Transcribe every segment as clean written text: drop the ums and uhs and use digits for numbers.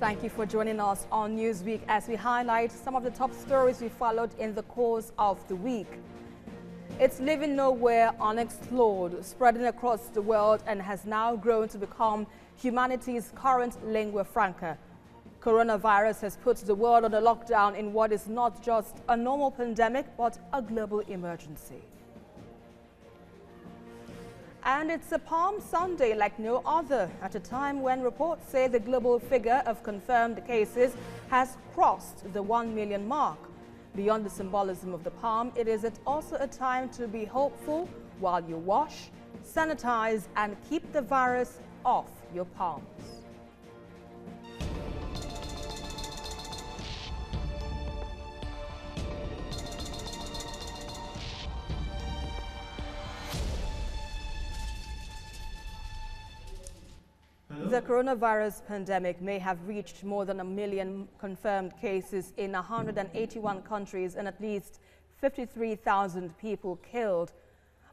Thank you for joining us on Newsweek as we highlight some of the top stories we followed in the course of the week. It's living nowhere unexplored, spreading across the world and has now grown to become humanity's current lingua franca. Coronavirus has put the world on a lockdown in what is not just a normal pandemic, but a global emergency. And it's a Palm Sunday like no other, at a time when reports say the global figure of confirmed cases has crossed the 1 million mark. Beyond the symbolism of the palm, it is also a time to be hopeful while you wash, sanitize, and keep the virus off your palms. The coronavirus pandemic may have reached more than 1 million confirmed cases in 181 countries and at least 53,000 people killed.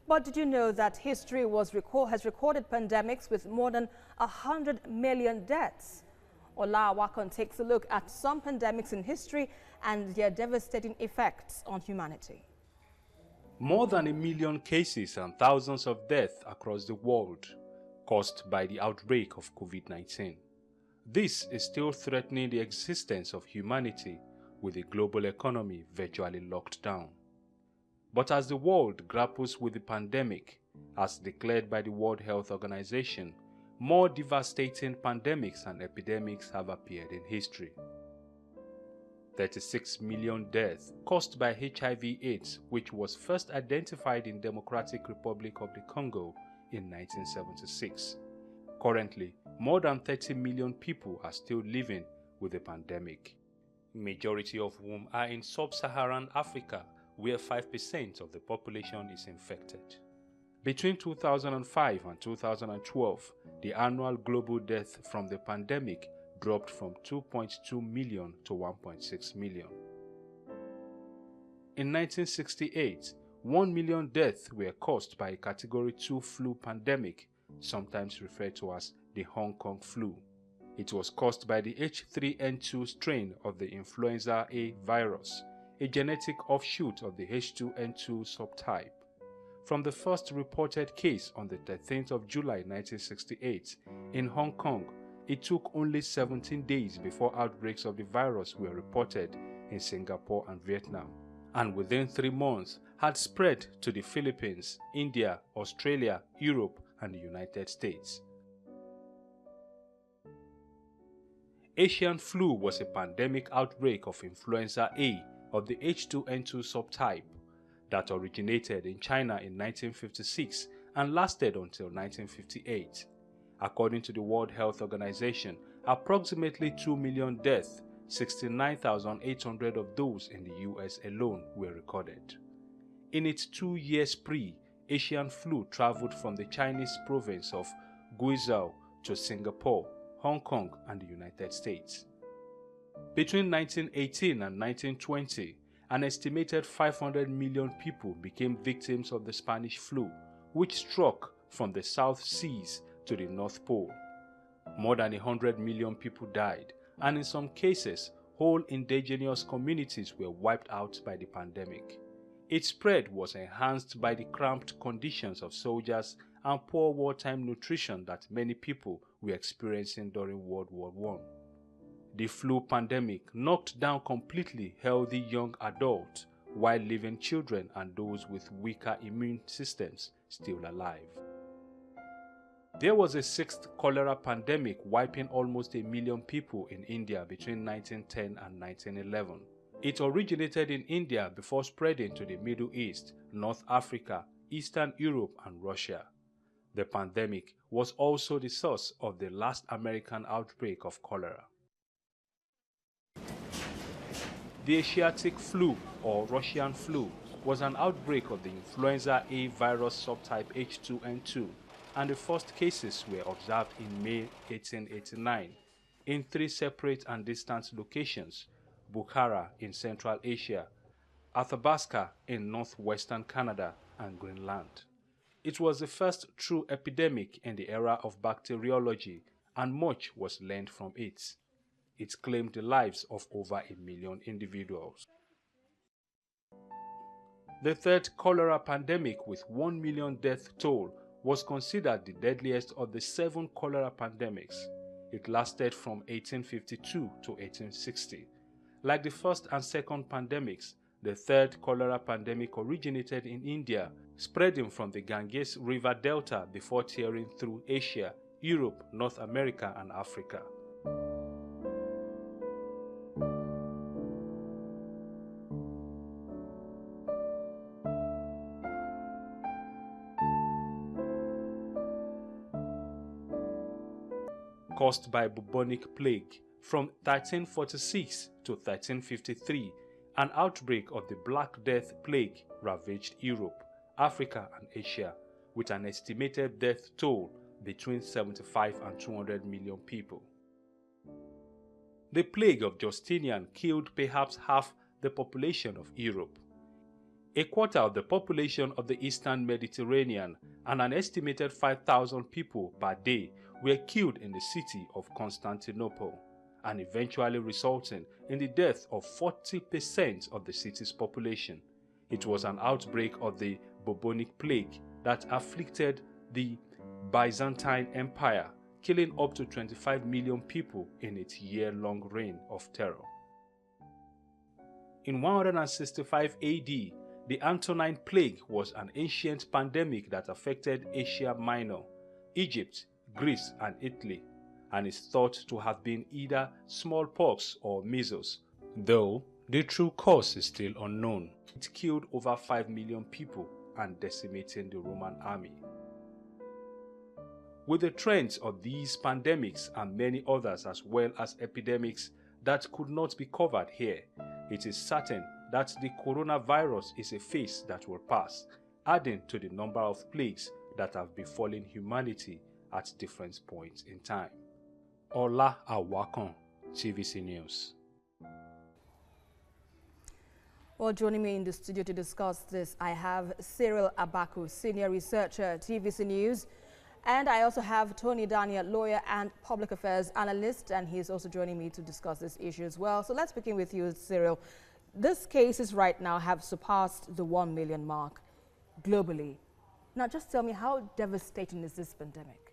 But did you know that history has recorded pandemics with more than 100 million deaths? Ola Wakon takes a look at some pandemics in history and their devastating effects on humanity. More than 1 million cases and thousands of deaths across the world caused by the outbreak of COVID-19. This is still threatening the existence of humanity with the global economy virtually locked down. But as the world grapples with the pandemic, as declared by the World Health Organization, more devastating pandemics and epidemics have appeared in history. 36 million deaths caused by HIV/AIDS, which was first identified in Democratic Republic of the Congo in 1976. Currently, more than 30 million people are still living with the pandemic, majority of whom are in sub-Saharan Africa, where 5% of the population is infected. Between 2005 and 2012, the annual global death from the pandemic dropped from 2.2 million to 1.6 million. In 1968, 1 million deaths were caused by a Category 2 flu pandemic, sometimes referred to as the Hong Kong flu. It was caused by the H3N2 strain of the influenza A virus, a genetic offshoot of the H2N2 subtype. From the first reported case on the 13th of July 1968 in Hong Kong, it took only 17 days before outbreaks of the virus were reported in Singapore and Vietnam, and within 3 months had spread to the Philippines, India, Australia, Europe, and the United States. Asian flu was a pandemic outbreak of influenza A of the H2N2 subtype that originated in China in 1956 and lasted until 1958. According to the World Health Organization, approximately 2 million deaths, 69,800 of those in the US alone, were recorded. In its 2-year spree, Asian flu traveled from the Chinese province of Guizhou to Singapore, Hong Kong, and the United States. Between 1918 and 1920, an estimated 500 million people became victims of the Spanish flu, which struck from the South Seas to the North Pole. More than 100 million people died, and in some cases, whole indigenous communities were wiped out by the pandemic. Its spread was enhanced by the cramped conditions of soldiers and poor wartime nutrition that many people were experiencing during World War I. The flu pandemic knocked down completely healthy young adults, while leaving children and those with weaker immune systems still alive. There was a 6th cholera pandemic wiping almost 1 million people in India between 1910 and 1911. It originated in India before spreading to the Middle East, North Africa, Eastern Europe, and Russia. The pandemic was also the source of the last American outbreak of cholera. The Asiatic flu, or Russian flu, was an outbreak of the influenza A virus subtype H2N2, and the first cases were observed in May 1889 in 3 separate and distant locations: Bukhara in Central Asia, Athabasca in northwestern Canada, and Greenland. It was the first true epidemic in the era of bacteriology, and much was learned from it. it claimed the lives of over 1 million individuals. The third cholera pandemic with 1 million death toll was considered the deadliest of the 7 cholera pandemics. It lasted from 1852 to 1860. Like the first and second pandemics, the third cholera pandemic originated in India, spreading from the Ganges River Delta before tearing through Asia, Europe, North America, and Africa. Caused by bubonic plague, from 1346 to 1353, an outbreak of the Black Death plague ravaged Europe, Africa, and Asia, with an estimated death toll between 75 and 200 million people. The plague of Justinian killed perhaps half the population of Europe, a quarter of the population of the Eastern Mediterranean, and an estimated 5,000 people per day were killed in the city of Constantinople, and eventually resulting in the death of 40% of the city's population. It was an outbreak of the bubonic plague that afflicted the Byzantine Empire, killing up to 25 million people in its year-long reign of terror. In 165 AD, the Antonine Plague was an ancient pandemic that affected Asia Minor, Egypt, Greece, and Italy, and is thought to have been either smallpox or measles, though the true cause is still unknown. It killed over 5 million people and decimating the Roman army. With the trends of these pandemics and many others as well as epidemics that could not be covered here, it is certain that the coronavirus is a phase that will pass, adding to the number of plagues that have befallen humanity at different points in time. Ola Awakon, TVC News. Well, joining me in the studio to discuss this, I have Cyril Abaku, Senior Researcher at TVC News. And I also have Tony Daniel, lawyer and public affairs analyst, and he's also joining me to discuss this issue as well. So let's begin with you, Cyril. These cases right now have surpassed the 1 million mark globally. Now, just tell me, how devastating is this pandemic?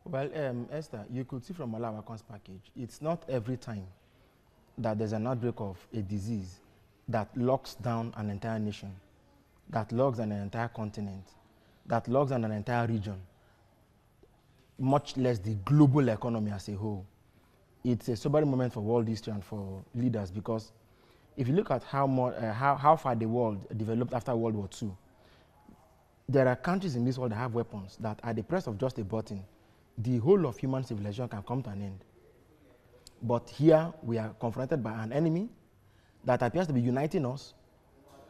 Well, Esther, you could see from Ola Awakon's package, it's not every time that there's an outbreak of a disease that locks down an entire nation, that locks down an entire continent, that locks down an entire region, much less the global economy as a whole. It's a sobering moment for world history and for leaders, because if you look at how far the world developed after World War II, there are countries in this world that have weapons that at the press of just a button, the whole of human civilization can come to an end. But here we are confronted by an enemy that appears to be uniting us,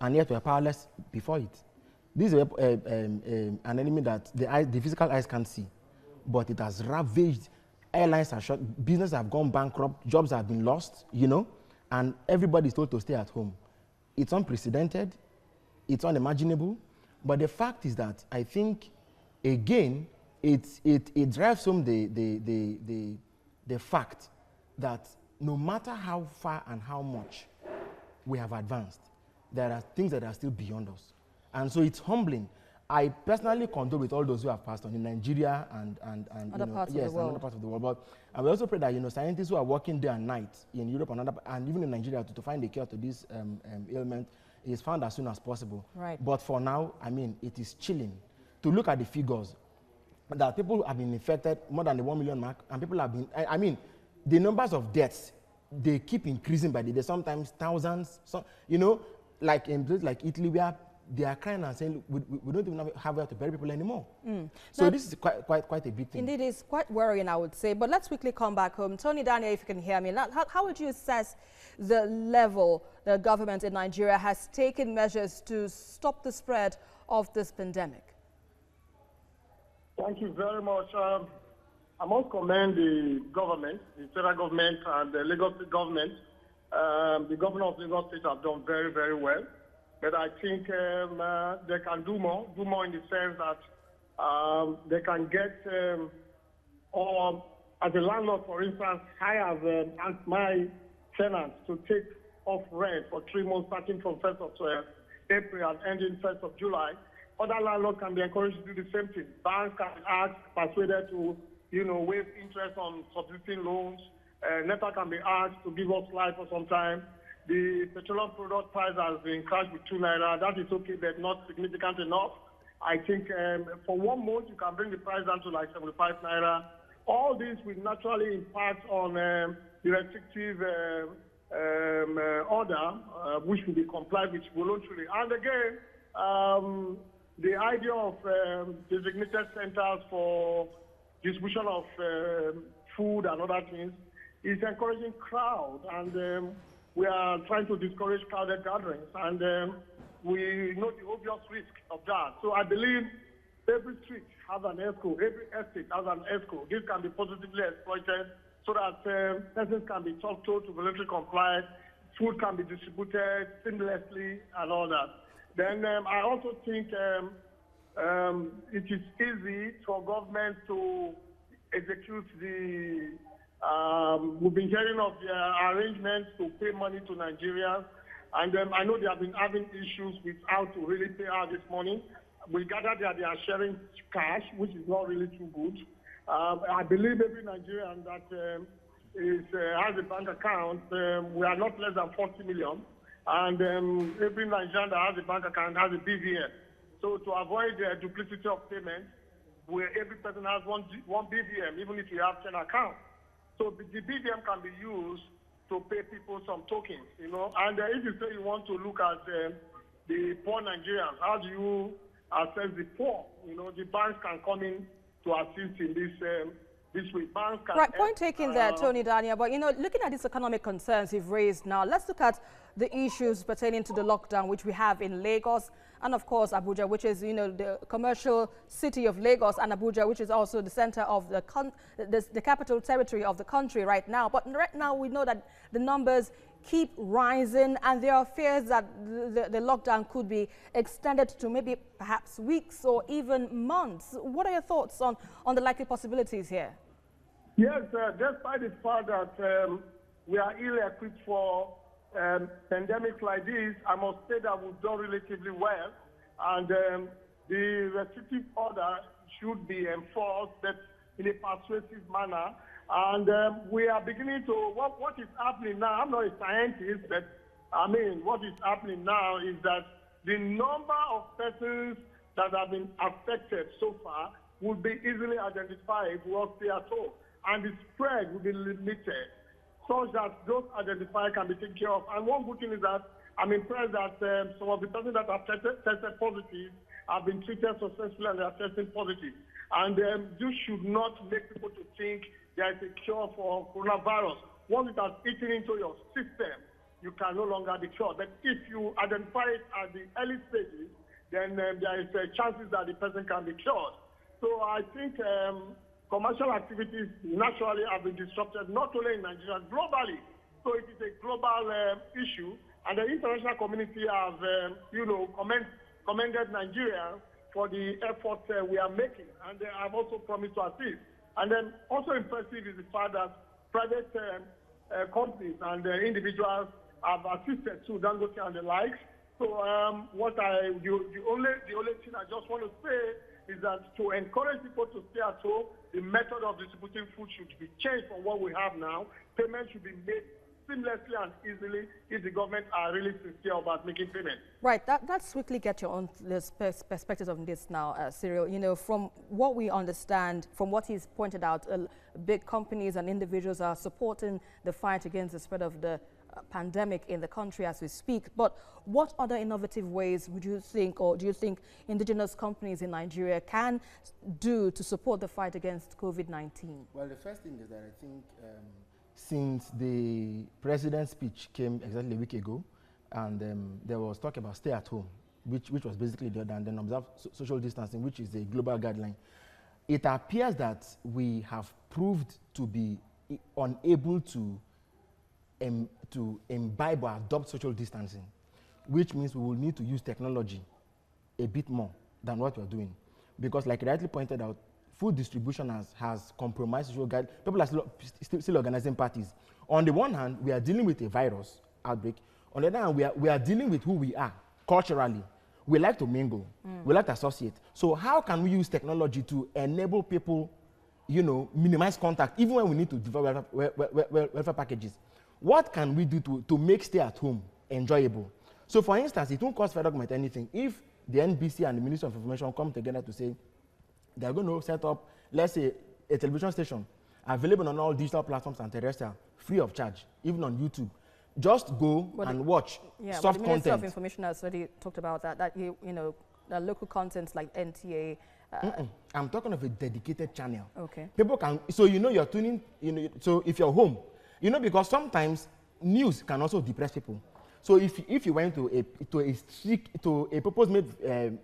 and yet we are powerless before it. This is an enemy that the physical eyes can't see, but it has ravaged. Airlines are shut, businesses have gone bankrupt, jobs have been lost, you know, and everybody is told to stay at home. It's unprecedented, it's unimaginable, but the fact is that I think, again, it drives home the fact that no matter how far and how much we have advanced, there are things that are still beyond us. And so it's humbling. I personally condole with all those who have passed on in Nigeria and other parts of the world. Other parts of the world. But I will also pray that scientists who are working day and night in Europe and even in Nigeria to find a cure to this ailment is found as soon as possible. Right. But for now, I mean, it is chilling to look at the figures that people have been infected more than the 1 million mark, and people have been. I mean, the numbers of deaths, they keep increasing by the day. Sometimes thousands. So, like in places like Italy, where they are crying and saying, we don't even have where to bury people anymore. So now, this is quite a big thing. Indeed, it's quite worrying, I would say. But let's quickly come back home. Tony Daniel, if you can hear me, how would you assess the level the government in Nigeria has taken measures to stop the spread of this pandemic? Thank you very much. I must commend the government, the federal government and the Lagos State government. The governor of Lagos State have done very, very well. But I think they can do more in the sense that they can get or As a landlord, for instance, I have asked my tenants to take off rent for 3 months starting from 1st of April and ending 1st of July. Other landlords can be encouraged to do the same thing. Banks can ask, persuaded to, waive interest on subsisting loans. NEPA can be asked to give us light for some time. The petroleum product price has been crashed with 2 naira. That is okay, but not significant enough. I think for 1 month, you can bring the price down to like 75 naira. All this will naturally impact on the restrictive order, which will be complied with voluntarily. And again, the idea of designated centers for distribution of food and other things is encouraging crowd, and we are trying to discourage crowded gatherings, and we know the obvious risk of that. So I believe every street has an ESCO, every estate has an ESCO. This can be positively exploited so that persons can be talked to voluntarily comply, food can be distributed seamlessly and all that. Then I also think it is easy for government to execute the, we've been hearing of the arrangements to pay money to Nigerians, and I know they have been having issues with how to really pay out this money. We gather that they are sharing cash, which is not really too good. I believe every Nigerian that has a bank account, we are not less than 40 million. And every Nigerian that has a bank account has a BVN. So to avoid the duplicity of payment, where every person has one BVN, even if you have 10 accounts. So the BVN can be used to pay people some tokens, And if you say you want to look at the poor Nigerians, how do you assess the poor? The banks can come in to assist in this way. Banks can right, point taken there, Tony Daniel. But, looking at these economic concerns you've raised now, let's look at the issues pertaining to the lockdown, which we have in Lagos and, of course, Abuja, which is, the commercial city of Lagos, and Abuja, which is also the center of the capital territory of the country right now. But right now, we know that the numbers keep rising, and there are fears that the lockdown could be extended to maybe perhaps weeks or even months. What are your thoughts on the likely possibilities here? Yes, despite the fact that we are ill-equipped for pandemics like this, I must say that we've done relatively well, and the restrictive order should be enforced, but in a persuasive manner. And we are beginning to, what is happening now, I'm not a scientist, but what is happening now is that the number of persons that have been affected so far will be easily identified if we all stay at home. And the spread will be limited, such that those identified can be taken care of. And one good thing is that I'm impressed that some of the persons that have tested positive have been treated successfully and they are testing positive. And this should not make people to think there is a cure for coronavirus. Once it has eaten into your system, you can no longer be cured. But if you identify it at the early stages, then there is chances that the person can be cured. So I think commercial activities naturally have been disrupted, not only in Nigeria, globally. So it is a global issue, and the international community have, commended Nigeria for the efforts we are making, and they have also promised to assist. And then also impressive is the fact that private companies and individuals have assisted to Dangote and the likes. So the only thing I just want to say is that to encourage people to stay at home, the method of distributing food should be changed from what we have now. Payments should be made seamlessly and easily if the government are really sincere about making payments. Right, let's quickly get your own perspectives on this now, Cyril. From what we understand, from what he's pointed out, big companies and individuals are supporting the fight against the spread of the pandemic in the country as we speak. But what other innovative ways would you think, or do you think indigenous companies in Nigeria can do to support the fight against COVID-19? Well, the first thing is that I think since the president's speech came exactly a week ago, and there was talk about stay at home, which was basically the other, and then observe social distancing, which is a global guideline. It appears that we have proved to be unable to imbibe or adopt social distancing, which means we will need to use technology a bit more than what we're doing. Because like you rightly pointed out, food distribution has compromised social guide. People are still organizing parties. On the one hand, we are dealing with a virus outbreak. On the other hand, we are dealing with who we are culturally. We like to mingle. We like to associate. So how can we use technology to enable people, you know, minimize contact, even when we need to develop welfare packages? What can we do to make stay at home enjoyable? So for instance, it won't cost federal government anything if the NBC and the Ministry of Information come together to say they're going to set up, let's say, a television station available on all digital platforms and terrestrial, free of charge, even on YouTube. Just go and watch soft the content. Ministry of Information has already talked about that you know, the local contents like NTA. I'm talking of a dedicated channel. Okay. People can, so you know you're tuning, you know, so if you're home, you know, because sometimes news can also depress people. So if you went to a purpose-made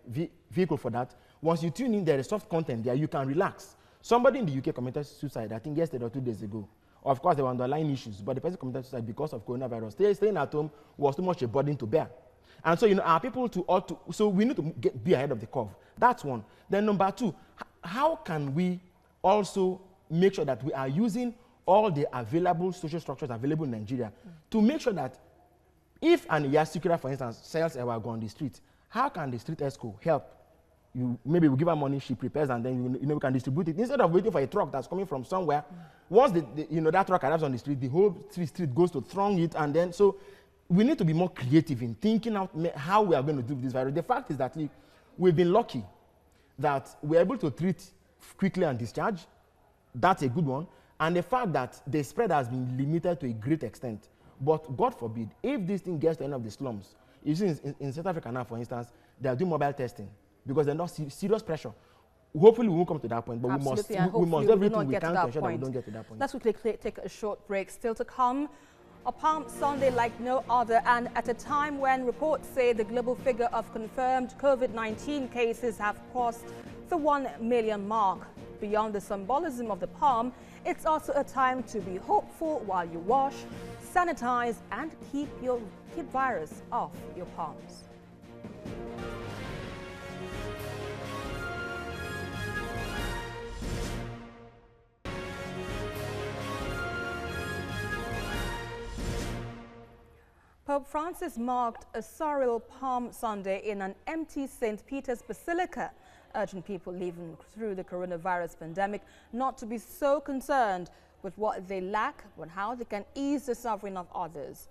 vehicle for that, once you tune in, there is soft content there, you can relax. Somebody in the UK committed suicide, I think yesterday or 2 days ago. Of course, there were underlying issues, but the person committed suicide because of coronavirus. Staying at home was too much a burden to bear. And so, you know, our people so we need to be ahead of the curve. That's one. Then number two, how can we also make sure that we are using all the available social structures available in Nigeria to make sure that if an Yasukira, for instance, sells Ewago on the street, how can the street ESCO help? Maybe we give her money, she prepares, and then you know we can distribute it instead of waiting for a truck that's coming from somewhere. Once that truck arrives on the street, the whole street goes to throng it, and then so we need to be more creative in thinking out how we are going to do this virus. The fact is that we've been lucky that we're able to treat quickly and discharge. That's a good one. And the fact that the spread has been limited to a great extent. But God forbid, if this thing gets to any of the slums, you see in South Africa now, for instance, they are doing mobile testing because they're not serious pressure. Hopefully, we won't come to that point, but we must do everything we can to ensure that we don't get to that point. Let's quickly take a short break. Still to come, a Palm Sunday like no other, and at a time when reports say the global figure of confirmed COVID-19 cases have crossed the 1 million mark. Beyond the symbolism of the palm, it's also a time to be hopeful while you wash, sanitize, and keep virus off your palms. Pope Francis marked a surreal Palm Sunday in an empty St. Peter's Basilica, urging people living through the coronavirus pandemic not to be so concerned with what they lack, but how they can ease the suffering of others.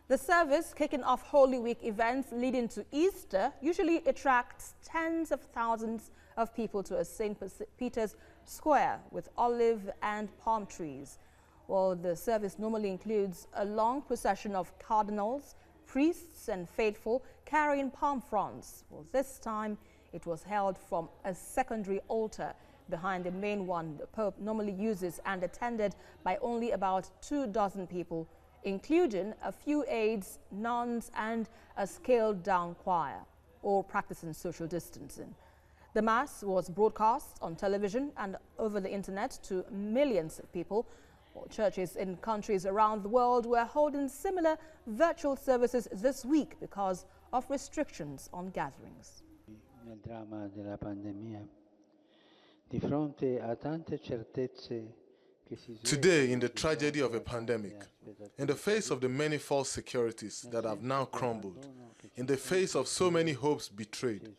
The service, kicking off Holy Week events leading to Easter, usually attracts tens of thousands of people to a St. Peter's Square with olive and palm trees. Well, the service normally includes a long procession of cardinals, priests and faithful carrying palm fronds. Well, this time it was held from a secondary altar behind the main one the Pope normally uses and attended by only about 24 people, including a few aides, nuns and a scaled-down choir, all practicing social distancing. The Mass was broadcast on television and over the internet to millions of people. Well, churches in countries around the world were holding similar virtual services this week because of restrictions on gatherings. Nel dramma della pandemia, di fronte a tante certezze che si Today, in the tragedy of a pandemic, in the face of the many false securities that have now crumbled, in the face of so many hopes betrayed,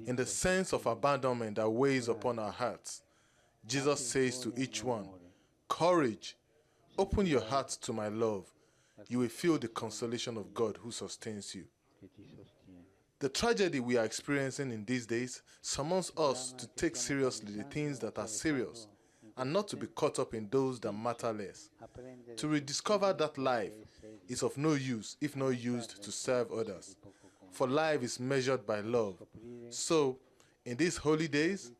in the sense of abandonment that weighs upon our hearts, Jesus says to each one, "Courage, open your hearts to my love. You will feel the consolation of God who sustains you." The tragedy we are experiencing in these days summons us to take seriously the things that are serious and not to be caught up in those that matter less. To rediscover that life is of no use if not used to serve others. For life is measured by love. So, in these holy days,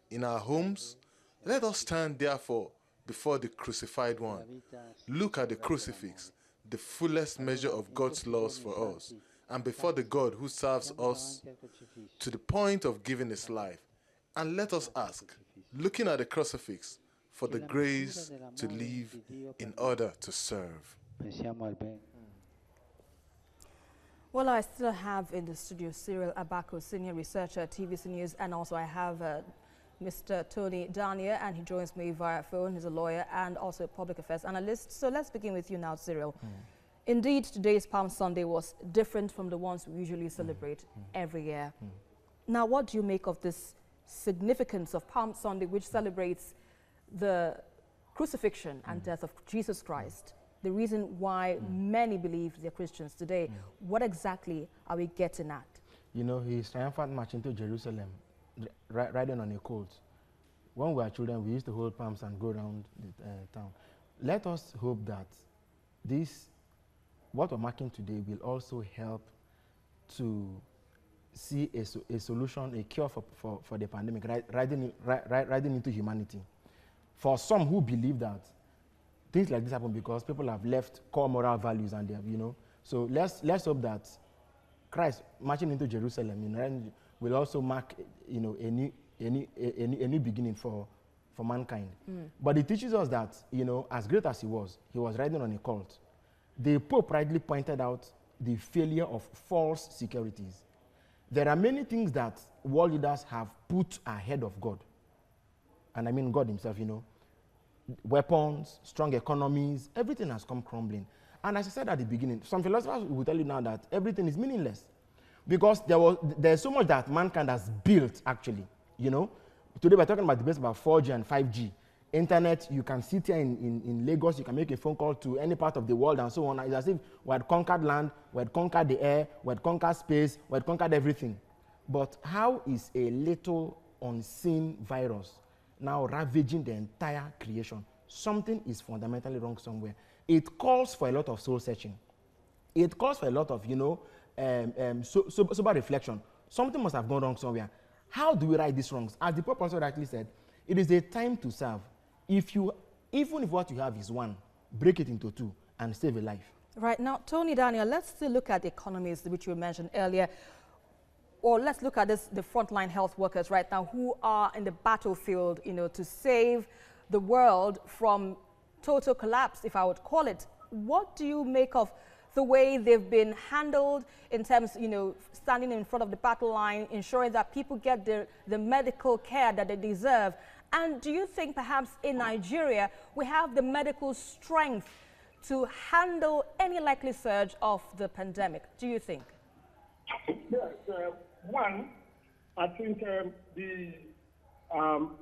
in our homes, let us stand therefore before the crucified one. Look at the crucifix, the fullest measure of God's laws for us, and before the God who serves us to the point of giving his life. And let us ask, looking at the crucifix, for the grace to live in order to serve. Well, I still have in the studio Cyril Abako, senior researcher at TVC News, and also I have Mr. Tony Daniel, and he joins me via phone. He's a lawyer and also a public affairs analyst. So let's begin with you now, Cyril. Indeed, today's Palm Sunday was different from the ones we usually celebrate every year. Now, what do you make of this significance of Palm Sunday, which celebrates the crucifixion and death of Jesus Christ? The reason why many believe they're Christians today. What exactly are we getting at? You know, his triumphant march into Jerusalem, riding on a colt. When we were children, we used to hold palms and go around the town. Let us hope that this, what we're marking today, will also help to see a solution, a cure for the pandemic, riding into humanity. For some who believe that things like this happen because people have left core moral values and they have, you know. So let's hope that Christ marching into Jerusalem, you know, will also mark, you know, a new beginning for mankind. But it teaches us that, you know, as great as he was riding on a colt. The Pope rightly pointed out the failure of false securities. There are many things that world leaders have put ahead of God. And I mean God himself, you know. Weapons, strong economies, everything has come crumbling. And as I said at the beginning, some philosophers will tell you now that everything is meaningless. Because there's so much that mankind has built, actually, you know. Today we're talking about debates about 4G and 5G. Internet, you can sit here in Lagos, you can make a phone call to any part of the world and so on. It's as if we had conquered land, we had conquered the air, we had conquered space, we had conquered everything. But how is a little unseen virus now ravaging the entire creation? Something is fundamentally wrong somewhere. It calls for a lot of soul searching. It calls for a lot of, you know, sober reflection. Something must have gone wrong somewhere. How do we right these wrongs? As the Pope also rightly said, it is a time to serve. Even if what you have is one, break it into two and save a life. Right. Now, Tony Daniel, let's still look at the economies which you mentioned earlier. Or let's look at the frontline health workers right now who are in the battlefield, you know, to save the world from total collapse, if I would call it. What do you make of the way they've been handled in terms, you know, standing in front of the battle line, ensuring that people get the medical care that they deserve? And do you think perhaps in Nigeria we have the medical strength to handle any likely surge of the pandemic? Do you think? Yes. One, I think the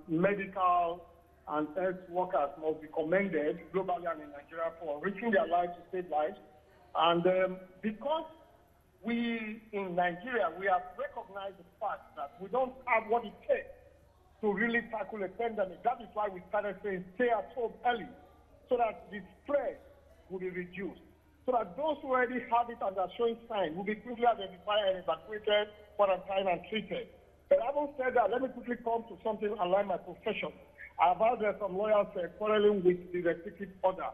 medical and health workers must be commended globally and in Nigeria for risking their lives to save lives. And because we in Nigeria, we have recognized the fact that we don't have what it takes to really tackle a pandemic. That is why we started saying stay at home early so that the spread will be reduced. So that those who already have it and are showing signs will be quickly identified and evacuated, quarantined and treated. But having said that, let me quickly come to something along my profession. I've had some lawyers quarreling with the restrictive order.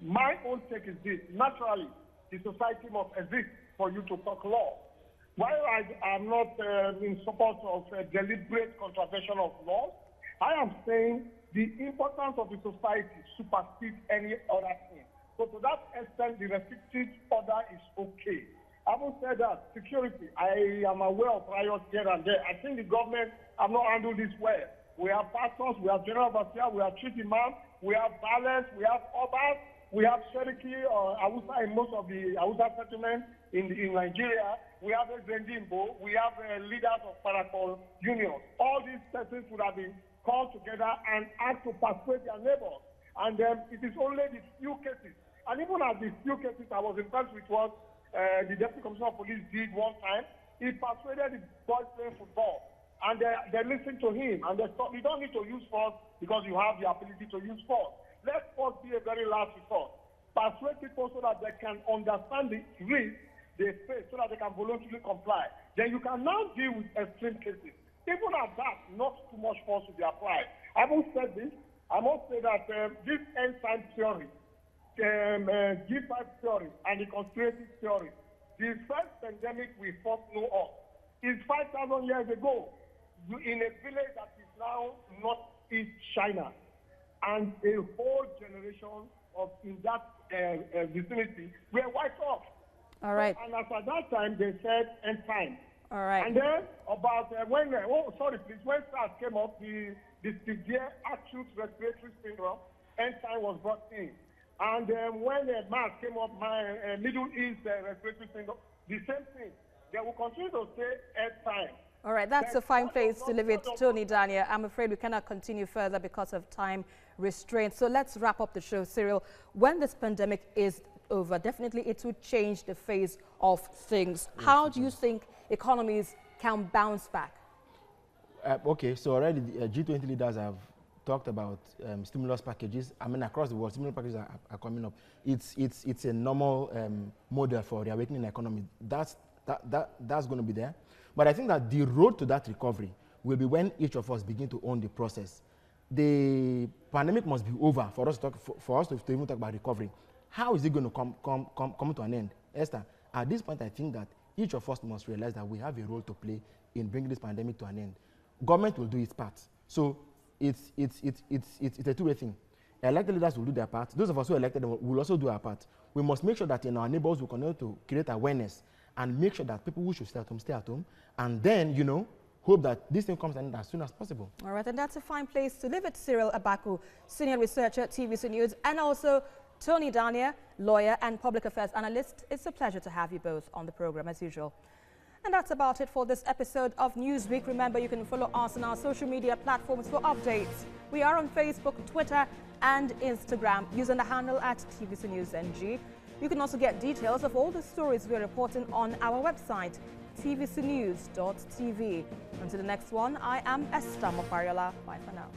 My own take is this. Naturally, the society must exist for you to talk law. While I am not in support of deliberate contravention of law, I am saying the importance of the society supersedes any other thing. So to that extent, the restrictive order is okay. Having said that, security, I am aware of riots here and there. I think the government have not handled this well. We have pastors, we have general overseer, we have chief imam, we have balance, we have obas, we have Cherokee or Hausa in most of the Hausa settlements in Nigeria. We have a Zendimbo, we have leaders of Paracol unions. All these persons would have been called together and asked to persuade their neighbors. And it is only the few cases. And even at the few cases, I was impressed with what the Deputy Commissioner of Police did one time. He persuaded the boys playing football. And they listened to him. And they thought, you don't need to use force because you have the ability to use force. Let force be a very last resort. Persuade people so that they can understand the risk they face, so that they can voluntarily comply. Then you can now deal with extreme cases. Even at that, not too much force will be applied. Having said this, I must say that this end-time theory, G5 theory, and the conspiracy theory, the first pandemic we first know of is 5,000 years ago in a village that is now northeast China. And a whole generation in that vicinity were wiped off. All right. And as at that time, they said end time. All right. And then about when SARS came up, the severe acute respiratory syndrome, ensign was brought in. And when MERS came up, Middle East respiratory syndrome, the same thing. They will continue to say ensign. All right, that's a fine place to leave it, Tony Daniel. I'm afraid we cannot continue further because of time restraints. So let's wrap up the show, Cyril. When this pandemic is over, definitely it will change the face of things. Yes, how do you think economies can bounce back? Okay, so already the G20 leaders have talked about stimulus packages. I mean, across the world, stimulus packages are coming up. It's a normal model for reawakening the economy. That's going to be there. But I think that the road to that recovery will be when each of us begin to own the process. The pandemic must be over for us to even talk about recovery. How is it going to come to an end? Esther, at this point, I think that each of us must realize that we have a role to play in bringing this pandemic to an end. Government will do its part. So it's a two-way thing. Elected leaders will do their part. Those of us who elected them will also do our part. We must make sure that in our neighbors we continue to create awareness and make sure that people who should stay at home, and then, hope that this thing comes to an end as soon as possible. All right, and that's a fine place to leave it. Cyril Abaku, senior researcher at TVC News, and also Tony Daniel, lawyer and public affairs analyst. It's a pleasure to have you both on the program as usual. And that's about it for this episode of Newsweek. Remember, you can follow us on our social media platforms for updates. We are on Facebook, Twitter, and Instagram using the handle at TVC News NG. You can also get details of all the stories we're reporting on our website, tvcnews.tv. Until the next one, I am Esther Mofariola. Bye for now.